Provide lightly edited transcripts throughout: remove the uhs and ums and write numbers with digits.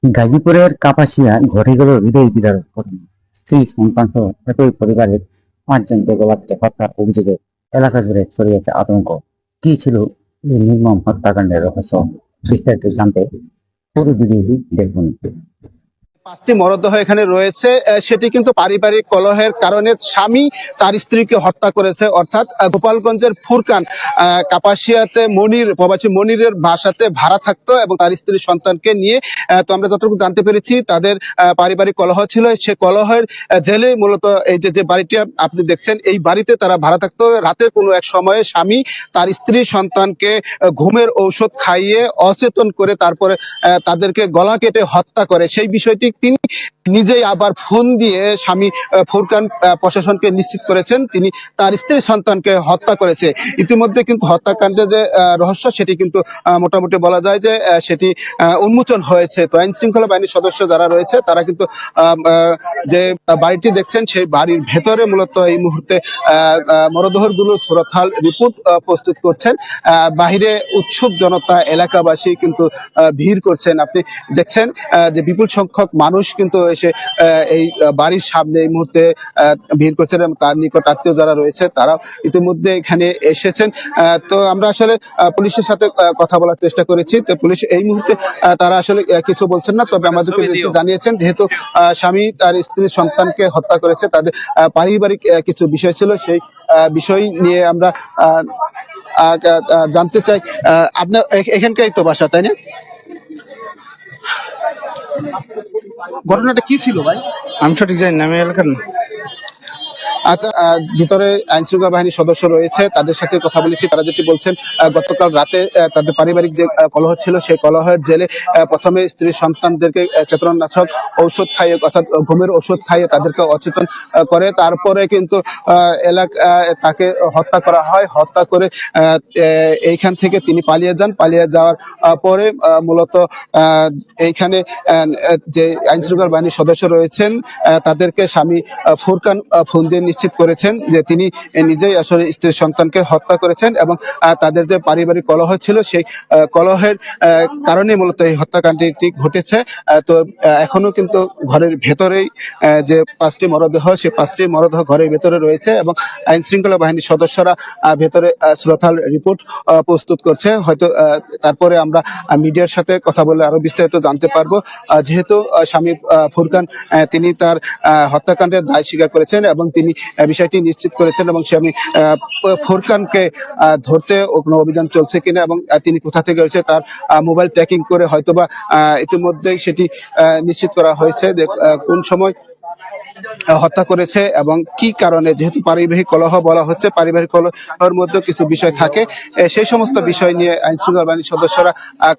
গাজীপুরের কাপাসিয়ায় ঘটে গেল হৃদয় বিদারক ঘটনা। স্ত্রী সন্তান সহ একই পরিবারের পাঁচজনকে গলাতে হত্যার অভিযোগে এলাকা জুড়ে ছড়িয়েছে আতঙ্ক। কি ছিল এই নির্মম হত্যাকাণ্ডের রহস্য? বিস্তারিত জানতে পুরো ভিডিওটি দেখুন। পাঁচটি মরদেহ এখানে রয়েছে। সেটি কিন্তু পারিবারিক কলহের কারণে স্বামী তার স্ত্রীকে হত্যা করেছে, অর্থাৎ গোপালগঞ্জের ফুরকান কাপাসিয়াতে মনির প্রবাসী মনিরের বাসাতে ভাড়া থাকতো এবং তার স্ত্রীর সন্তানকে নিয়ে। তো আমরা যতটুকু জানতে পেরেছি তাদের পারিবারিক কলহ ছিল। সে কলহের জেলে মূলত এই যে বাড়িটি আপনি দেখছেন, এই বাড়িতে তারা ভাড়া থাকতো। রাতের কোনো এক সময়ে স্বামী তার স্ত্রী সন্তানকে ঘুমের ঔষধ খাইয়ে অচেতন করে তারপরে তাদেরকে গলা কেটে হত্যা করে। সেই বিষয়টি তিনি নিজেই আবার ফোন দিয়ে স্বামী ফুরকান প্রশাসনকে নিশ্চিত করেছেন তিনি তার স্ত্রী সন্তানকে হত্যা করেছে। ইতিমধ্যে কিন্তু হত্যাকাণ্ডের যে রহস্য সেটি কিন্তু মোটামুটি বলা যায় যে সেটি উন্মোচন হয়েছে। তো আইন শৃঙ্খলা বাহিনীর সদস্য যারা রয়েছে তারা কিন্তু যে বাড়িটি দেখছেন সেই বাড়ির ভেতরে মূলত এই মুহূর্তে মরদেহর গুলো সুরতহাল রিপোর্ট প্রস্তুত করছেন। বাহিরে উৎসুক জনতা, এলাকাবাসী কিন্তু ভিড় করছেন। আপনি দেখছেন যে বিপুল সংখ্যক মানুষ কিন্তু এসে এই বাড়ির সামনে এই মুহূর্তে ভিড় করছেন এবং তার নিকট আত্মীয় যারা রয়েছে তারা ইতিমধ্যে এখানে এসেছেন। তো আমরা আসলে পুলিশের সাথে কথা বলার চেষ্টা করেছি। তো পুলিশ এই মুহূর্তে তারা আসলে কিছু বলছেন না, তবে আমাদেরকে জানিয়েছেন যেহেতু স্বামী তার স্ত্রীর সন্তানকে হত্যা করেছে, তাদের পারিবারিক কিছু বিষয় ছিল, সেই বিষয় নিয়ে আমরা জানতে চাই। আপনার এখানকারই তো বাসা, তাই না? ঘটনাটা কি ছিল ভাই? আমি সঠিক জানি না, আমি এলাকার না। আচ্ছা, ভিতরে আইন শৃঙ্খলা বাহিনীর সদস্য রয়েছে, তাদের সাথে কথা বলেছি। তারা যেটি বলছেন, গতকাল রাতে তাদের পারিবারিক যে কলহ ছিল সেই কলহের জেলে প্রথমে স্ত্রী সন্তানদেরকে চেতনানাশক ঔষধ খাইয়ে, অর্থাৎ ঘুমের ওষুধ খাইয়ে তাদেরকে অচেতন করে। তারপরে কিন্তু তাকে হত্যা করা হয়। হত্যা করে এইখান থেকে তিনি পালিয়ে যান। পালিয়ে যাওয়ার পরে মূলত এইখানে যে আইন শৃঙ্খলা বাহিনীর সদস্য রয়েছেন তাদেরকে স্বামী ফুরকান ফোন দিয়ে নিশ্চিত করেছেন যে তিনি নিজেই আসলে স্ত্রীর সন্তানকে হত্যা করেছেন এবং তাদের যে পারিবারিক কলহ ছিল সেই কলহের কারণে মূলত এই হত্যাকাণ্ডটি ঘটেছে। তো এখনো কিন্তু ঘরের ভেতরেই যে পাঁচটি মরদেহ, সেই পাঁচটি মরদেহ ঘরের ভেতরে রয়েছে এবং আইন শৃঙ্খলা বাহিনীর সদস্যরা ভেতরে শ্রোতাল রিপোর্ট প্রস্তুত করছে। হয়তো তারপরে আমরা মিডিয়ার সাথে কথা বলে আরো বিস্তারিত জানতে পারবো। যেহেতু স্বামী ফুরকান তিনি তার হত্যাকাণ্ডের দায় স্বীকার করেছেন এবং তিনি বিষয়টি নিশ্চিত করেছেন এবং স্বামী ফুরকানকে ধরতে কোনো অভিযান চলছে কিনা এবং তিনি কোথা থেকে রয়েছে তার মোবাইল ট্র্যাকিং করে হয়তোবা ইতিমধ্যেই সেটি নিশ্চিত করা হয়েছে যে কোন সময় হত্যা করেছে এবং কি কারণে। যেহেতু পারিবারিক কলহ বলা হচ্ছে, পারিবারিক কলহের মধ্যে কিছু বিষয় থাকে, সেই সমস্ত বিষয় নিয়ে আইন শৃঙ্খলা বাহিনীর সদস্যরা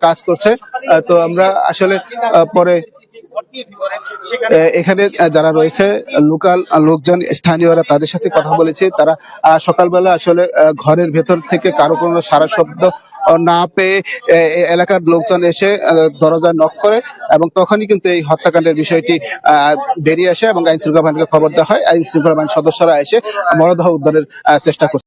কাজ করছে। তো আমরা আসলে পরে এখানে যারা রয়েছে লোকাল লোকজন, স্থানীয়রা, তাদের সাথে কথা বলেছি। তারা সকালবেলা আসলে ঘরের ভেতর থেকে কারো কোনো সারা শব্দ না পেয়ে এলাকার লোকজন এসে দরজায় নক করে এবং তখনই কিন্তু এই হত্যাকাণ্ডের বিষয়টি বেরিয়ে আসে এবং আইন শৃঙ্খলা বাহিনীকে খবর দেওয়া হয়। আইন শৃঙ্খলা বাহিনীর সদস্যরা এসে মরদেহ উদ্ধারের চেষ্টা করছে।